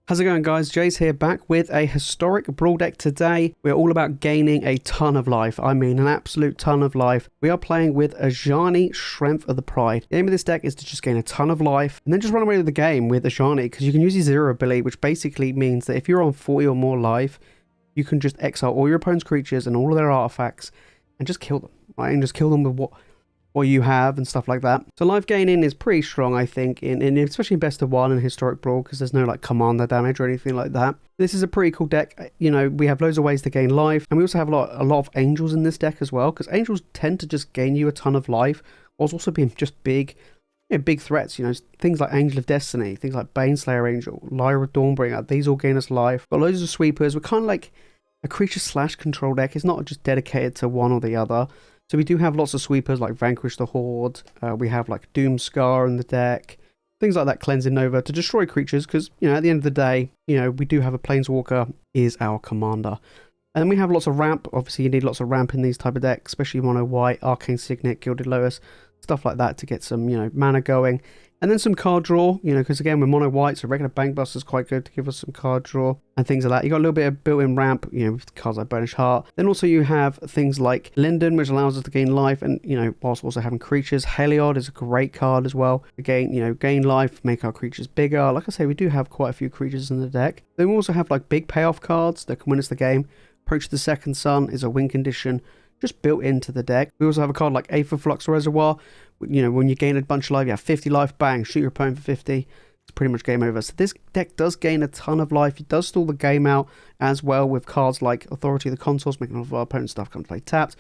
How's it going, guys? Jace here, back with a historic brawl deck today. We're all about gaining a ton of life. I mean, an absolute ton of life. We are playing with Ajani, Strength of the Pride. The aim of this deck is to just gain a ton of life and then just run away with the game with Ajani, because you can use his Zero ability, which basically means that if you're on 40 or more life, you can just exile all your opponent's creatures and all of their artifacts and just kill them, right? And just kill them with what you have and stuff like that. So life gaining is pretty strong, I think, in especially best of one and historic brawl, because there's no like commander damage or anything like that. This is a pretty cool deck. You know, we have loads of ways to gain life, and we also have a lot of angels in this deck as well, because angels tend to just gain you a ton of life, whilst also being just big, big threats. You know, things like Angel of Destiny, things like Baneslayer Angel, Lyra Dawnbringer. These all gain us life. Got loads of sweepers. We're kind of like a creature slash control deck. It's not just dedicated to one or the other. So we do have lots of sweepers like Vanquish the Horde, we have like Doomskar in the deck, things like that, Cleansing Nova to destroy creatures, because, you know, at the end of the day, you know, we do have a Planeswalker is our commander. And then we have lots of ramp. Obviously you need lots of ramp in these type of decks, especially mono white, Arcane Signet, Gilded Lotus, stuff like that to get some, you know, mana going. And then some card draw, you know, because again, we're mono white, so regular Bank Buster is quite good to give us some card draw and things like that. You got a little bit of built-in ramp, you know, with cards like Burnished Heart. Then also you have things like Linden, which allows us to gain life, and, you know, whilst also having creatures. Heliod is a great card as well. Again, you know, gain life, make our creatures bigger. Like I say, we do have quite a few creatures in the deck. Then we also have like big payoff cards that can win us the game. Approach the Second Sun is a win condition just built into the deck. We also have a card like Aether Flux Reservoir. You know, when you gain a bunch of life, you have 50 life, bang, shoot your opponent for 50. It's pretty much game over. So this deck does gain a ton of life. It does stall the game out as well with cards like Authority of the Consuls, making all of our opponent's stuff come to play tapped,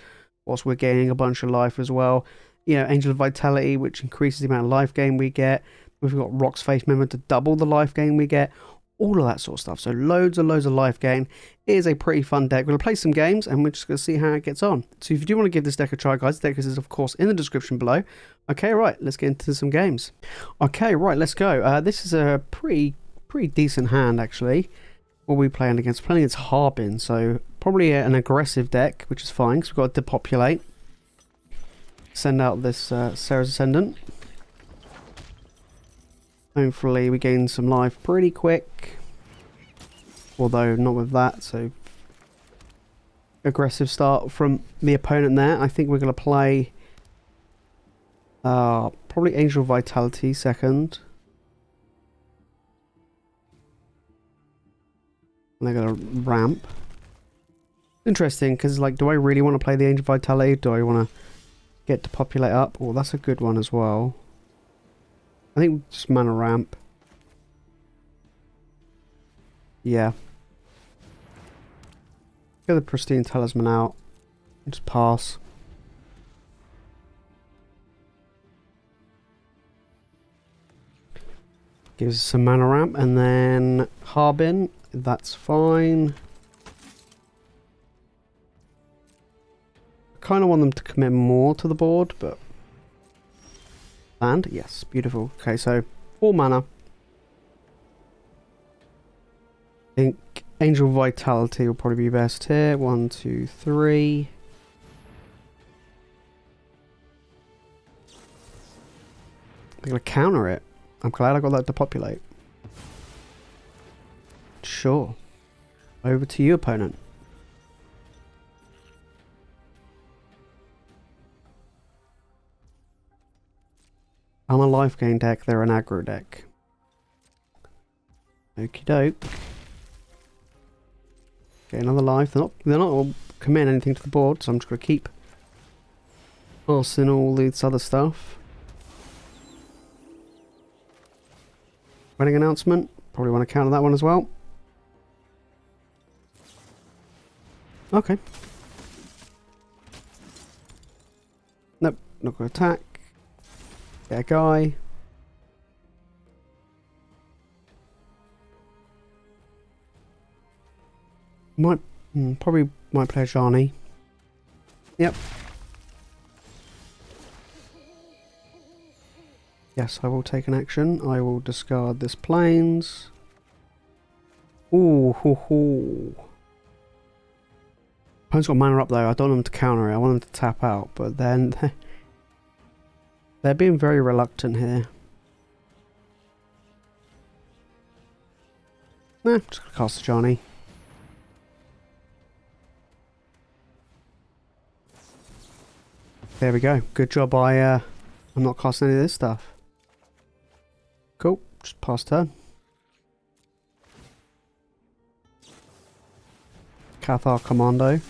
whilst we're gaining a bunch of life as well. You know, Angel of Vitality, which increases the amount of life gain we get. We've got Rhox Faithmender to double the life gain we get. All of that sort of stuff. So loads and loads of life gain. It is a pretty fun deck. We're going to play some games and we're just going to see how it gets on. So if you do want to give this deck a try, guys, the deck is of course in the description below. Okay, right, let's get into some games. Okay, right, let's go. This is a pretty decent hand, actually. What are we playing against? We're playing against Harbin, so probably an aggressive deck, which is fine, because we've got to depopulate. Send out this Serra Ascendant. Hopefully we gain some life pretty quick. Although not with that, so aggressive start from the opponent there. I think we're going to play probably Angel Vitality second. And they're going to ramp. Interesting, because like, do I really want to play the Angel Vitality? Do I want to get to populate up? Oh, that's a good one as well. I think just mana ramp. Yeah. Get the Pristine Talisman out. Just pass. Gives us some mana ramp, and then Harbin. That's fine. I kind of want them to commit more to the board, but and yes, beautiful. Okay, so 4 mana. I think Angel Vitality will probably be best here. 1, 2, 3. They're gonna counter it. I'm glad I got that to populate. Sure. Over to you, opponent. I'm a life gain deck, they're an aggro deck. Okie doke. Okay, another life. They're not all committing anything to the board, so I'm just gonna keep passing all this other stuff. Wedding announcement. Probably want to counter that one as well. Okay. Nope, not gonna attack. Get a guy. Probably might play Ajani. Yep. Yes, I will take an action. I will discard this plains. Ooh, hoo hoo. Opponent's got mana up though. I don't want them to counter it. I want them to tap out, but then they're being very reluctant here. Nah, just gonna cast Ajani. There we go. Good job I'm not casting any of this stuff. Cool. Just pass turn. Cathar Commando.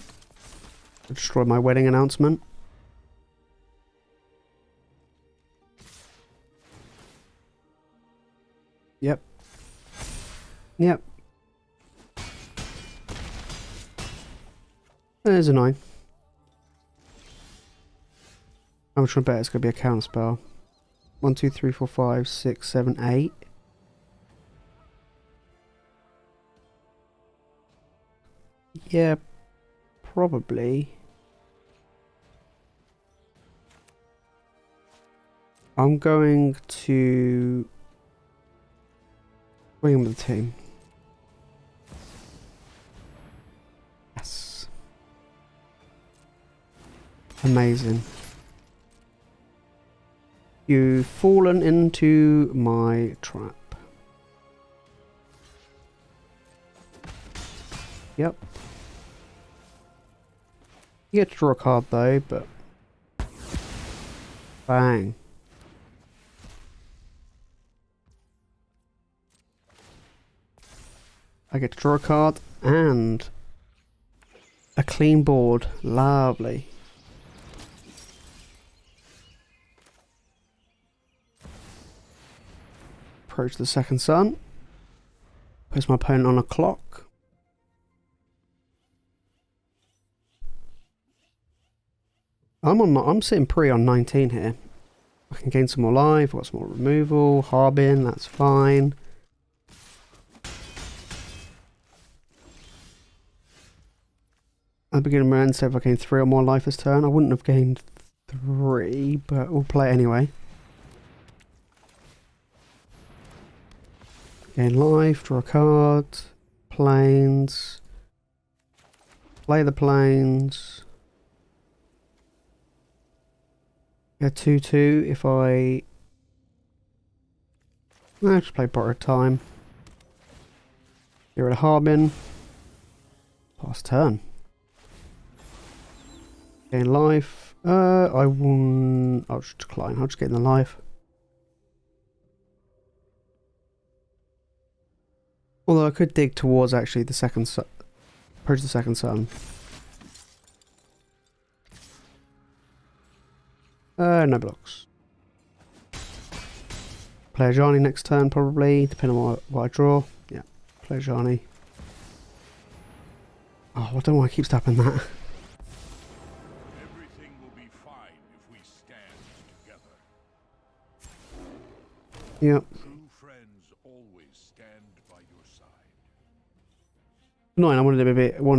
Destroy my wedding announcement. Yep. Yep. There's a 9. How much I bet it's going to be a counter spell? 1, 2, 3, 4, 5, 6, 7, 8. Yeah, probably. I'm going to bring him to the team. Yes. Amazing. You've fallen into my trap. Yep. You get to draw a card though, but bang. I get to draw a card and a clean board. Lovely. Approach the second sun. Place my opponent on a clock. I'm sitting pretty on 19 here. I can gain some more life, I've got some more removal, Harbin, that's fine. At the beginning of my end, so if I gained 3 or more life this turn, I wouldn't have gained 3, but we'll play it anyway. Gain life, draw a card, planes, play the planes. Get 2/2 if I... No, just play Borrowed Time. Get rid of Harbin. Pass turn. Gain life. I won't... I'll just decline. I'll just get in the life. Although I could dig towards actually the second sun. Approach the second sun. No blocks. Play Ajani next turn probably, depending on what I draw. Yeah, play Ajani. Oh, I don't know why I keep tapping that. Everything will be fine if we stand together. Yep. True friends always stand by your side. 9, I wanted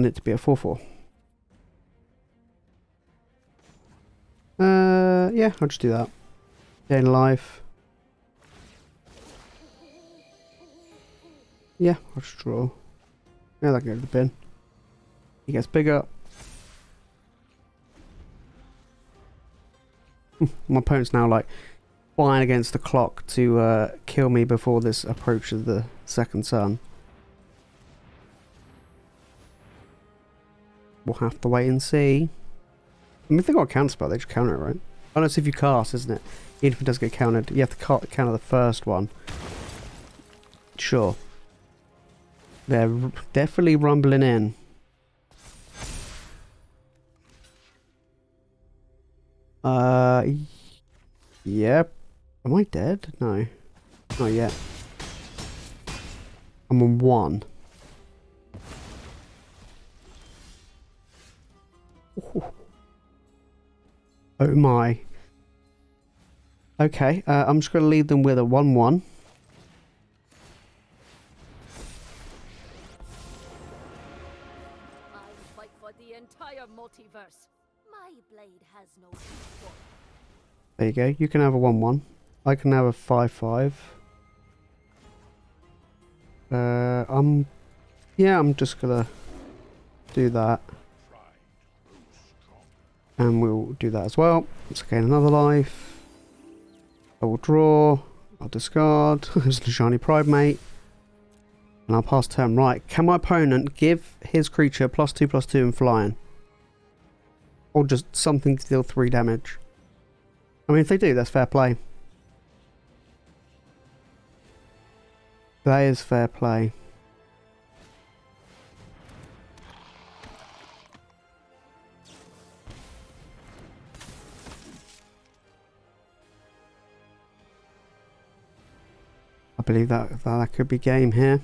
it to be a 4/4. Yeah, I'll just do that. Gain life. Yeah, I'll just draw. Yeah, that can go to the bin. He gets bigger. My opponent's now like flying against the clock to kill me before this approaches the second sun. We'll have to wait and see. I mean, if they got a counter spell, they just counter it, right? Oh no, it's if you cast, isn't it? Even if it does get countered, you have to counter the first one. Sure. They're definitely rumbling in. Yep. Am I dead? No. Not yet. I'm on 1. Ooh. Oh my. Okay, I'm just going to leave them with a 1/1. I fight for the entire multiverse. My blade has no equal. There you go. You can have a 1/1. I can have a 5/5. I'm just gonna do that. And we'll do that as well. Let's gain another life. I will draw. I'll discard. There's the shiny Pridemate. And I'll pass turn. Right, can my opponent give his creature +2/+2 and flying? Or just something to deal 3 damage? I mean, if they do, that's fair play. That is fair play. I believe that could be game here.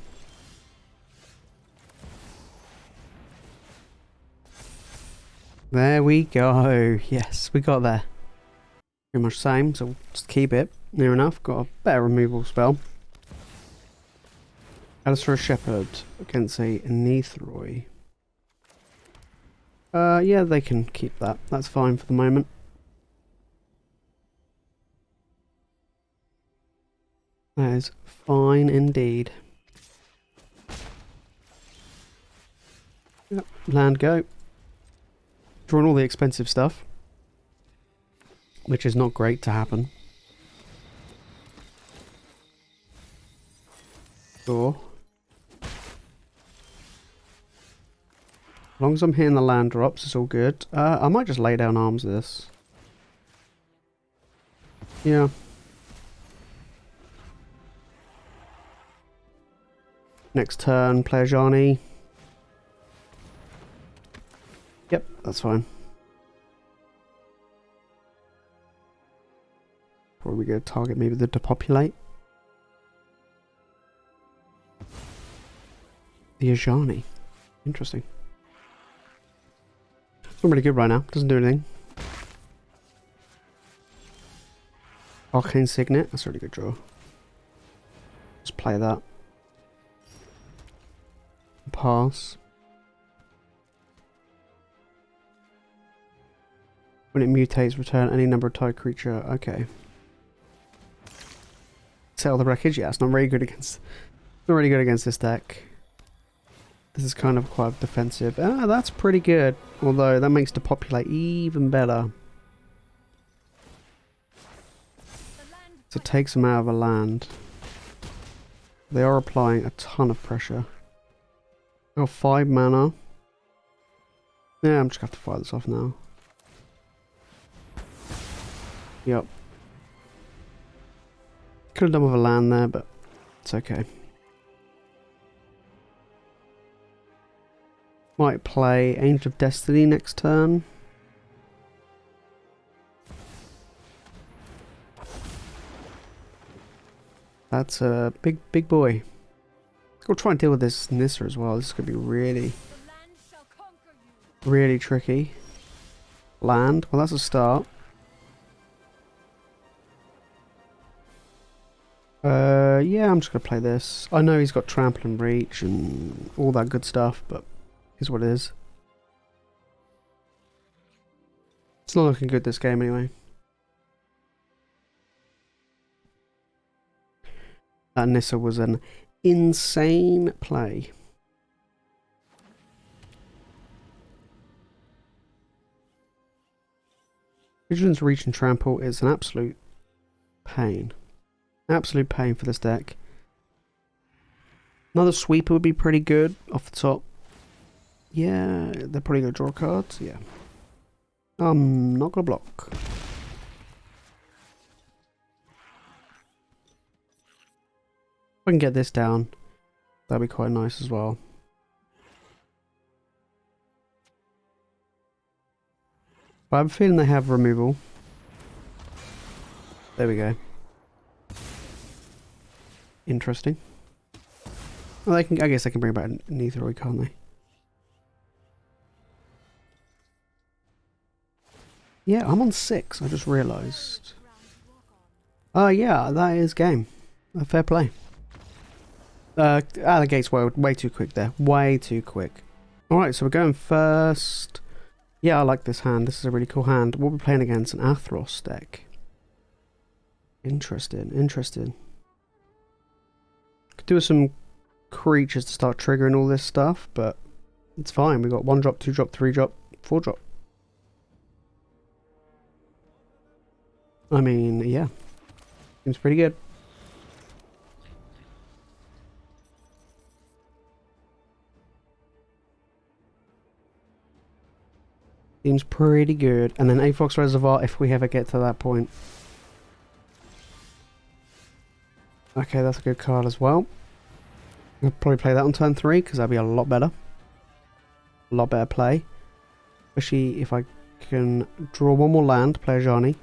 There we go. Yes, we got there. Pretty much same, so we'll just keep it. Near enough. Got a better removal spell. Adversary Shepherd against a Neithroy. Yeah, they can keep that. That's fine for the moment. That is fine indeed. Yep, land go. Drawing all the expensive stuff, which is not great to happen. Sure. As long as I'm hitting the land drops, it's all good. I might just lay down arms this. Yeah. Next turn, play Ajani. Yep, that's fine. Probably go target maybe the depopulate. The Ajani. Interesting. It's not really good right now. Doesn't do anything. Arcane Signet. That's a really good draw. Just play that. Pass. When it mutates, return any number of type creature. Okay. Settle the wreckage. Yeah, it's not very good against. Not really good against this deck. This is kind of quite defensive. Ah, that's pretty good. Although that makes depopulate even better. So it takes them out of a land. They are applying a ton of pressure. Got 5 mana. Yeah, I'm just gonna have to fire this off now. Yep. Could have done with a land there, but it's okay. Might play Angel of Destiny next turn. That's a big boy. We'll try and deal with this Nissa as well. This is going to be really tricky. Land. Well, that's a start. Yeah, I'm just going to play this. I know he's got Trample and Reach and all that good stuff, but here's what it is. It's not looking good this game anyway. That Nissa was an insane play. Vigilance, Reach and Trample is an absolute pain. Absolute pain for this deck. Another sweeper would be pretty good off the top. Yeah, they're probably going to draw cards. Yeah. I'm not going to block. If I can get this down, that'd be quite nice as well. But I have a feeling they have removal. There we go. Interesting. Well, they can. I guess they can bring back Neithroy, can't they? Yeah, I'm on 6. I just realised. Yeah, that is game. Fair play. Out of the gates way too quick there. Way too quick. Alright, so we're going first. Yeah, I like this hand. This is a really cool hand. We'll be playing against an Athros deck. Interesting. Could do with some creatures to start triggering all this stuff, but it's fine. We've got 1 drop, 2 drop, 3 drop, 4 drop. I mean, yeah. Seems pretty good. Seems pretty good. And then Avox Reservoir if we ever get to that point. Okay, that's a good card as well. I'll probably play that on turn 3 because that'll be a lot better. A lot better play. Especially if I can draw one more land, play Ajani.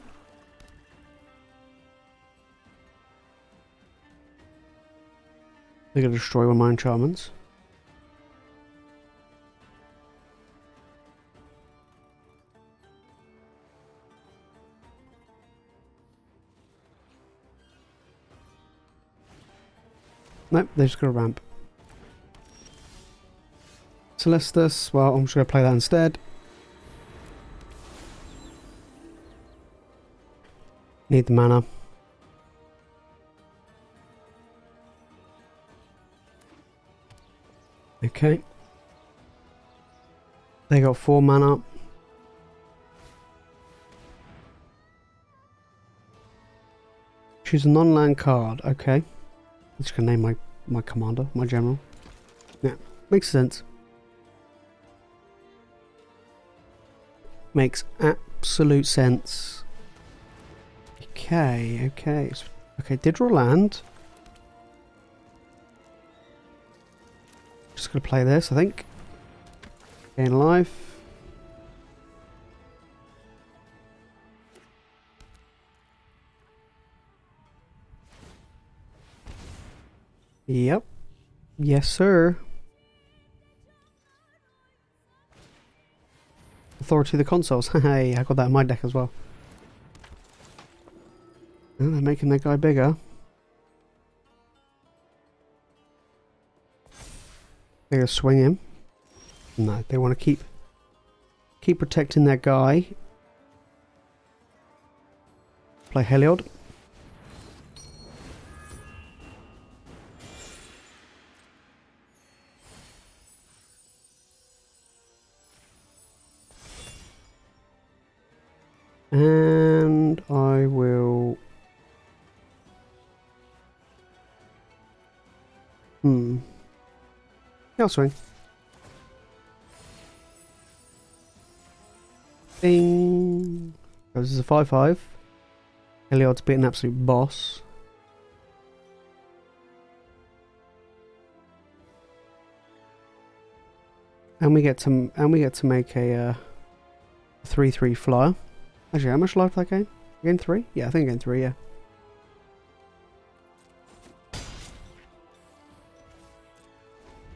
They're going to destroy one of my enchantments. Nope, they're just going to ramp. Celestus, well, I'm just going to play that instead. Need the mana. Okay. They got 4 mana. Choose a non-land card. Okay. I'm just going to name my commander, my general. Yeah, makes sense. Makes absolute sense. Okay, okay. Okay, did draw land. Just gonna play this, I think. Gain life. Yep. Yes, sir. Authority of the Consuls. Hey, I got that in my deck as well. Oh, they're making that guy bigger. They're gonna swing him. No, they want to keep protecting their guy. Play Heliod. And I will... Yeah, I'll swing. Ding. Oh, this is a 5/5. Heliod's being an absolute boss. And we get to make a 3/3 flyer. Actually, how much life did I gain? I gained 3? Yeah, I think I gained 3, yeah.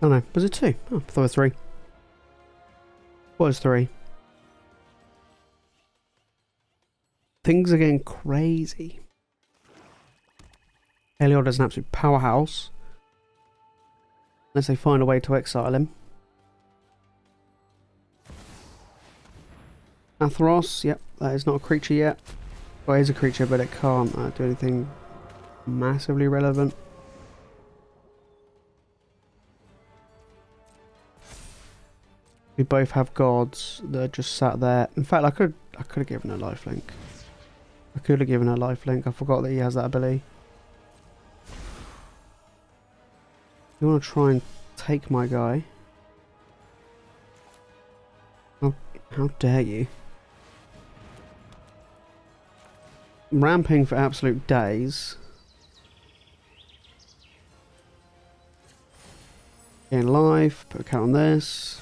Oh no, was it 2? Oh, I thought it was 3. What was 3? Things are getting crazy. Heliod is an absolute powerhouse. Unless they find a way to exile him. Atheros, yep, that is not a creature yet. Well, it is a creature, but it can't do anything massively relevant. We both have gods that are just sat there. In fact, I could have given her lifelink. I could have given her lifelink. I forgot that he has that ability. You want to try and take my guy? Oh, how dare you? Ramping for absolute days. Gain life. Put a count on this.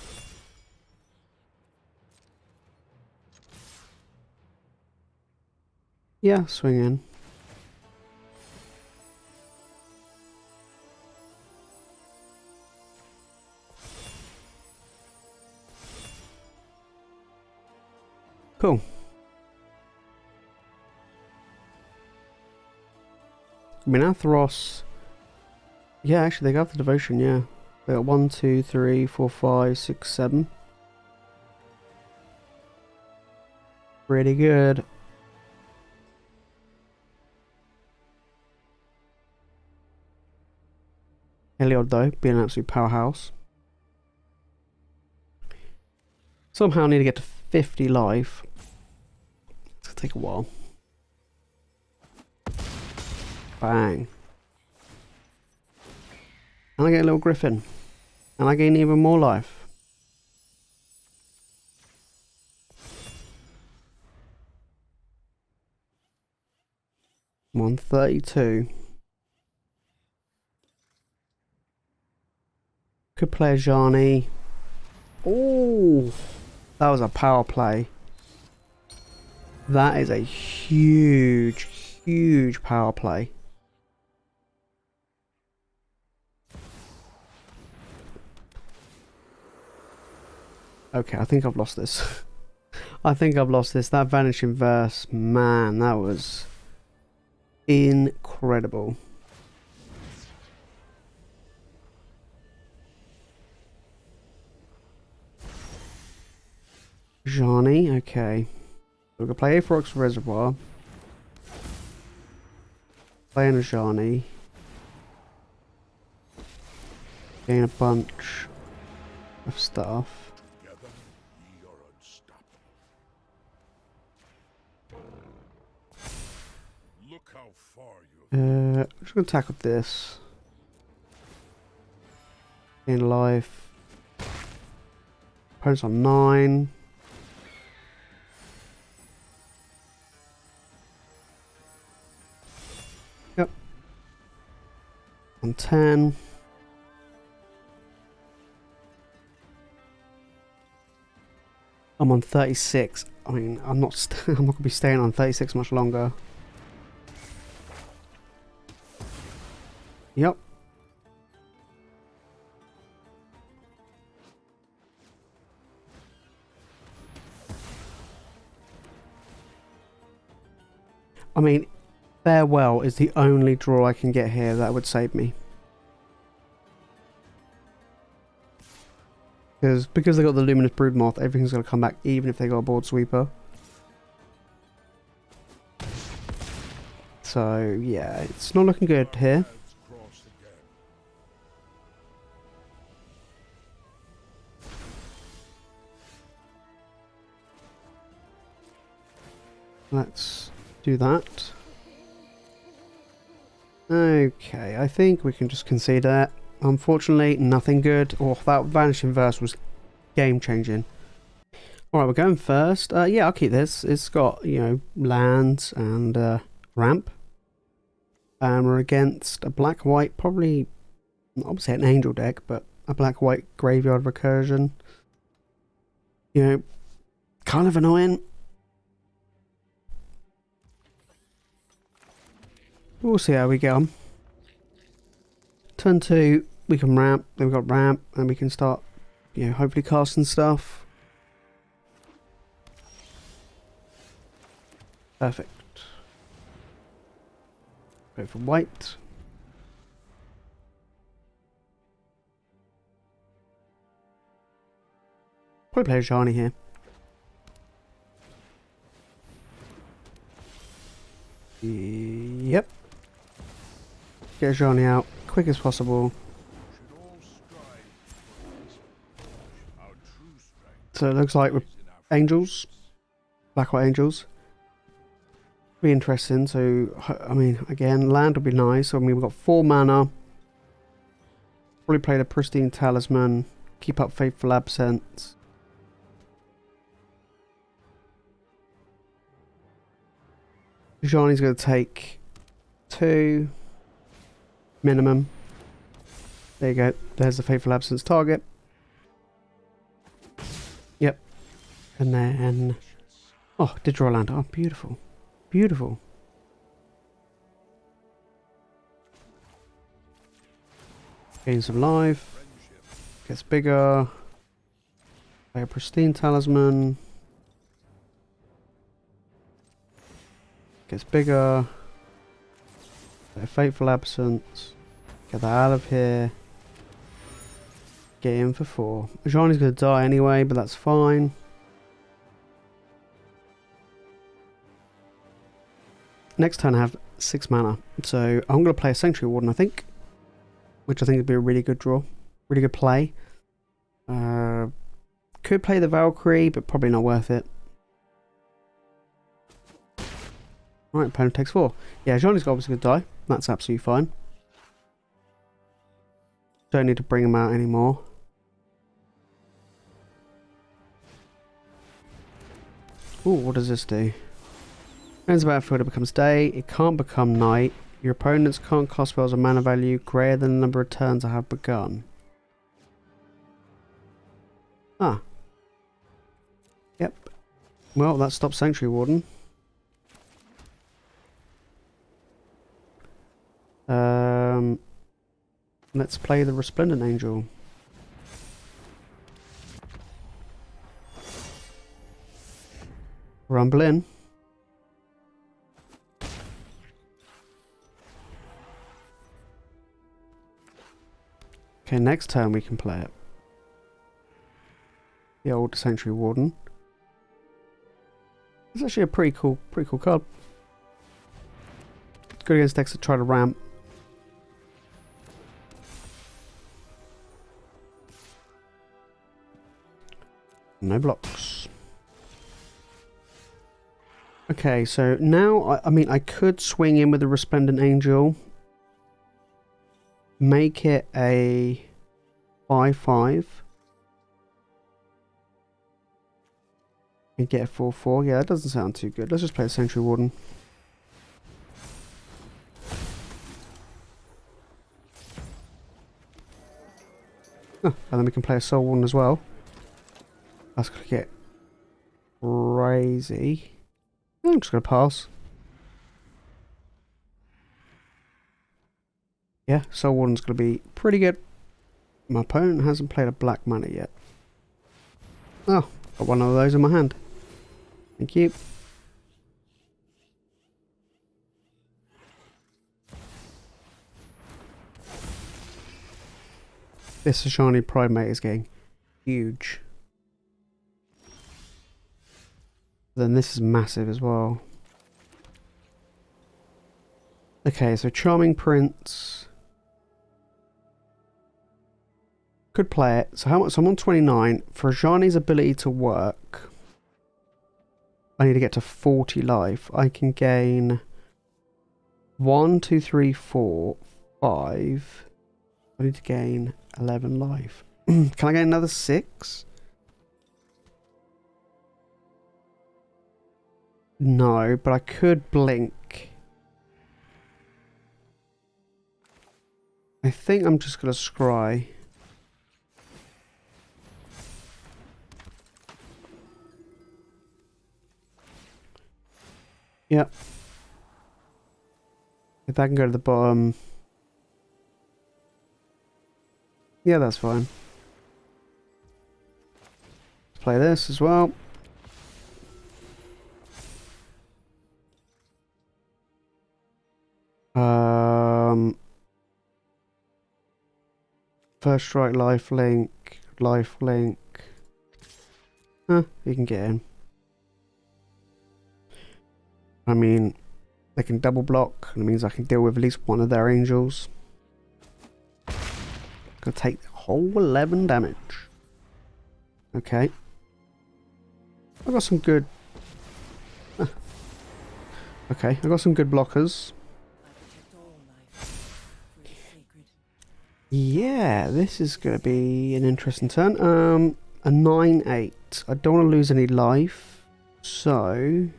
Yeah, swing in. Cool. I mean, Atheros. Yeah, actually, they got the devotion, yeah. They got 1, 2, 3, 4, 5, 6, 7. Pretty good. Heliod, though, being an absolute powerhouse. Somehow I need to get to 50 life. It's gonna take a while. Bang. And I get a little Griffin. And I gain even more life. I'm on 32. Could play Ajani. Oh, that was a power play. That is a huge, huge power play. Okay, I think I've lost this. I think I've lost this. That Vanishing Verse, man, that was incredible. Ajani, okay. We're going to play Rhox Reservoir. Play an Ajani. Gain a bunch of stuff. Together, ye are unstoppable. Look how far you've I'm just going to attack with this. Gain life. Opponent's on 9. Yep. On 10. I'm on 36. I mean, I'm not I'm not going to be staying on 36 much longer. Yep. I mean, Farewell is the only draw I can get here that would save me. Because they got the Luminous Broodmoth, everything's going to come back even if they got a Board Sweeper. So, yeah, it's not looking good here. paths cross again. Let's do that. Okay, I think we can just concede that. Unfortunately, nothing good. Oh, that Vanishing Verse was game-changing. Alright, we're going first. Yeah, I'll keep this. It's got, you know, lands and ramp. And we're against a black-white, probably, I would say an angel deck, but a black-white graveyard recursion. You know, kind of annoying. We'll see how we get on. Turn 2, we can ramp, then we've got ramp, and we can start, you know, hopefully casting stuff. Perfect. Go for white. Probably play Ajani here. Yep. Get Ajani out quick as possible. Should all strive for this. Our true strength So it looks like we're is in our angels. Black white angels. Be interesting. So I mean, again, land would be nice. I mean, we've got 4 mana. Probably play the Pristine Talisman. Keep up Fateful Absence. Ajani's going to take 2 minimum. There you go. There's the Fateful Absence target. Yep. And then... Oh, did draw land. Oh, beautiful. Beautiful. Gain some life. Gets bigger. Play a Pristine Talisman. Gets bigger. Play a Fateful Absence. Get that out of here. Get in for 4. Ajani's going to die anyway, but that's fine. Next turn I have 6 mana. So I'm going to play a Sanctuary Warden, I think. Which I think would be a really good draw. Really good play. Could play the Valkyrie, but probably not worth it. Right, opponent takes 4. Yeah, Ajani's obviously going to die. That's absolutely fine. Don't need to bring him out anymore. Ooh, what does this do? Ends the battlefield, it becomes day. It can't become night. Your opponents can't cast spells of mana value greater than the number of turns I have begun. Ah. Yep. Well, that stops Sanctuary Warden. Let's play the Resplendent Angel. Rumble in. Okay, next turn we can play it. The old Sanctuary Warden. It's actually a pretty cool card. It's good against decks that try to ramp. No blocks. Okay, so now, I mean, I could swing in with the Resplendent Angel. Make it a 5/5. And get a 4/4. Yeah, that doesn't sound too good. Let's just play the Sanctuary Warden. Oh, and then we can play a Soul Warden as well. That's going to get crazy. I'm just going to pass. Yeah, Soul Warden's going to be pretty good. My opponent hasn't played a black mana yet. Oh, got one of those in my hand. Thank you. This Ajani Pridemate is getting huge. Then this is massive as well. Okay, so Charming Prince. Could play it. So how much? So I'm on 29. For Ajani's ability to work, I need to get to 40 life. I can gain 1, 2, 3, 4, 5. I need to gain 11 life. Can I gain another 6? No, but I could blink. I think I'm just going to scry. Yep. If that can go to the bottom. Yeah, that's fine. Let's play this as well. First strike, life link, life link. Huh, you can get in. I mean, they can double block, and it means I can deal with at least one of their angels. Gonna take the whole 11 damage. Okay. I got some good. Okay, I got some good blockers. Yeah, this is gonna be an interesting turn. A 9/8. I don't want to lose any life, so.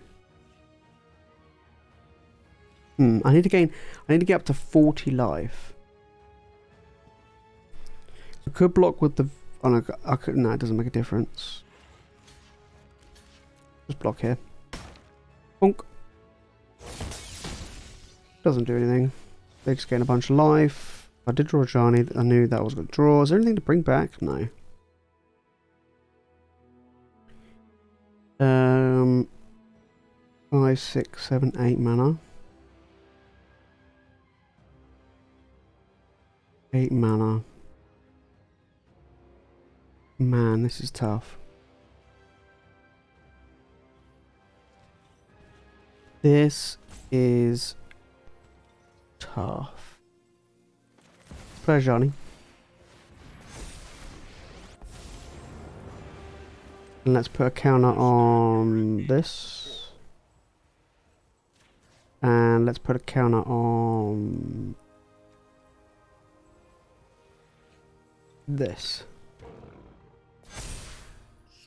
I need to get up to 40 life. I could block with the. Oh no, I could. No, it doesn't make a difference. Just block here. Bonk. Doesn't do anything. They just gain a bunch of life. I did draw Ajani. I knew that was going to draw. Is there anything to bring back? No. 5, 6, 7, 8 mana. 8 mana. Man, this is tough. This is tough. Play Ajani. And let's put a counter on this. And let's put a counter on this.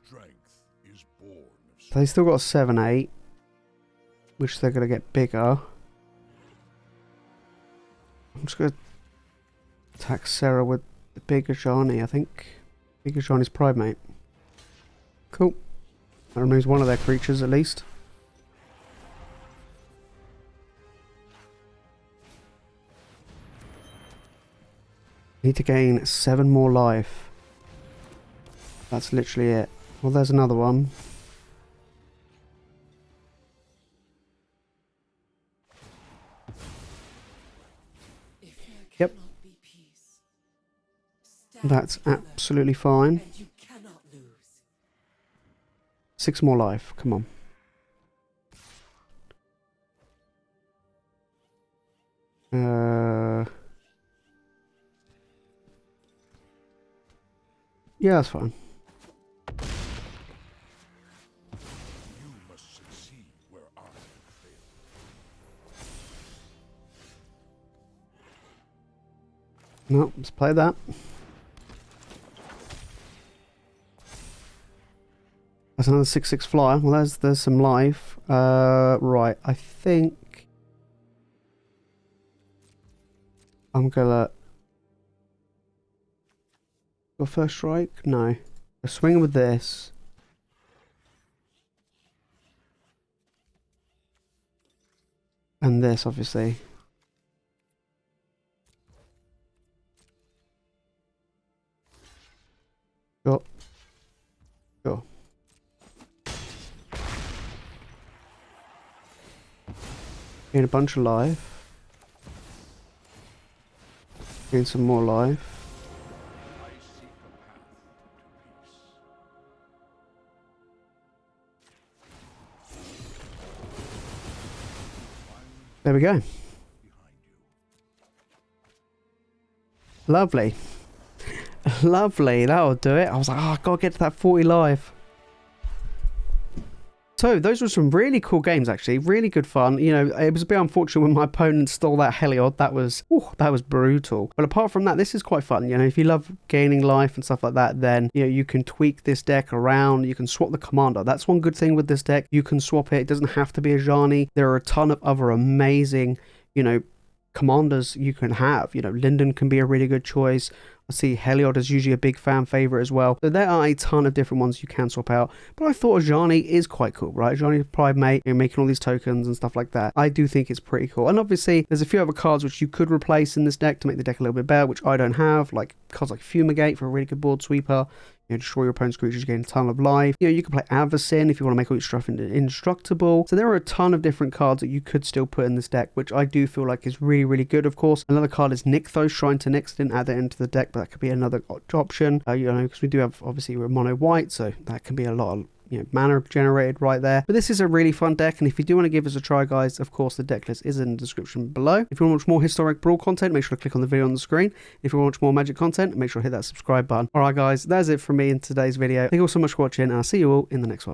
Strength is born of So they still got a 7/8. which they're going to get bigger. I'm just going to attack Serra with the big Ajani, I think. Big Ajani's Pridemate. Cool. That removes one of their creatures at least. Need to gain 7 more life. That's literally it. Well, there's another one. Yep. That's absolutely fine. 6 more life. Come on. Yeah, that's fine. You must succeed where I fail. No, let's play that. That's another 6/6 flyer. Well, there's some life. Right, I think I'm gonna go first strike. No, a swing with this. And this, obviously. Sure. Sure. Gain a bunch of life. Gain some more life. I seek a path to peace. There we go. Behind you. Lovely. Lovely. That'll do it. I was like, oh, I gotta get to that 40 life. So those were some really cool games, actually. Really good fun. You know, it was a bit unfortunate when my opponent stole that Heliod. That was brutal. But apart from that, this is quite fun. You know, if you love gaining life and stuff like that, then, you know, you can tweak this deck around. You can swap the commander. That's one good thing with this deck. You can swap it. It doesn't have to be Ajani. There are a ton of other amazing, you know, commanders you can have. You know, Linden can be a really good choice. I see Heliod is usually a big fan favorite as well. So there are a ton of different ones you can swap out. But I thought Ajani is quite cool, right? Ajani Pridemate, you're making all these tokens and stuff like that. I do think it's pretty cool. And obviously, there's a few other cards which you could replace in this deck to make the deck a little bit better, which I don't have. Like cards like Fumigate for a really good board sweeper. You know, destroy your opponent's creatures, you gain a ton of life. You know, you can play Adversary if you want to make all your stuff indestructible. So there are a ton of different cards that you could still put in this deck, which I do feel like is really, really good. Of course, another card is Nyx-Fleece Shrine to Nyx. Didn't add that into the deck, but that could be another option. You know, because we do have, obviously, we're mono white, so that can be a lot of, you know, mana generated right there. But this is a really fun deck, and if you do want to give us a try, guys, of course the deck list is in the description below. If you want to watch more historic Brawl content, make sure to click on the video on the screen. If you want to watch more Magic content, make sure to hit that subscribe button. Alright guys, that's it from me in today's video. Thank you all so much for watching, and I'll see you all in the next one.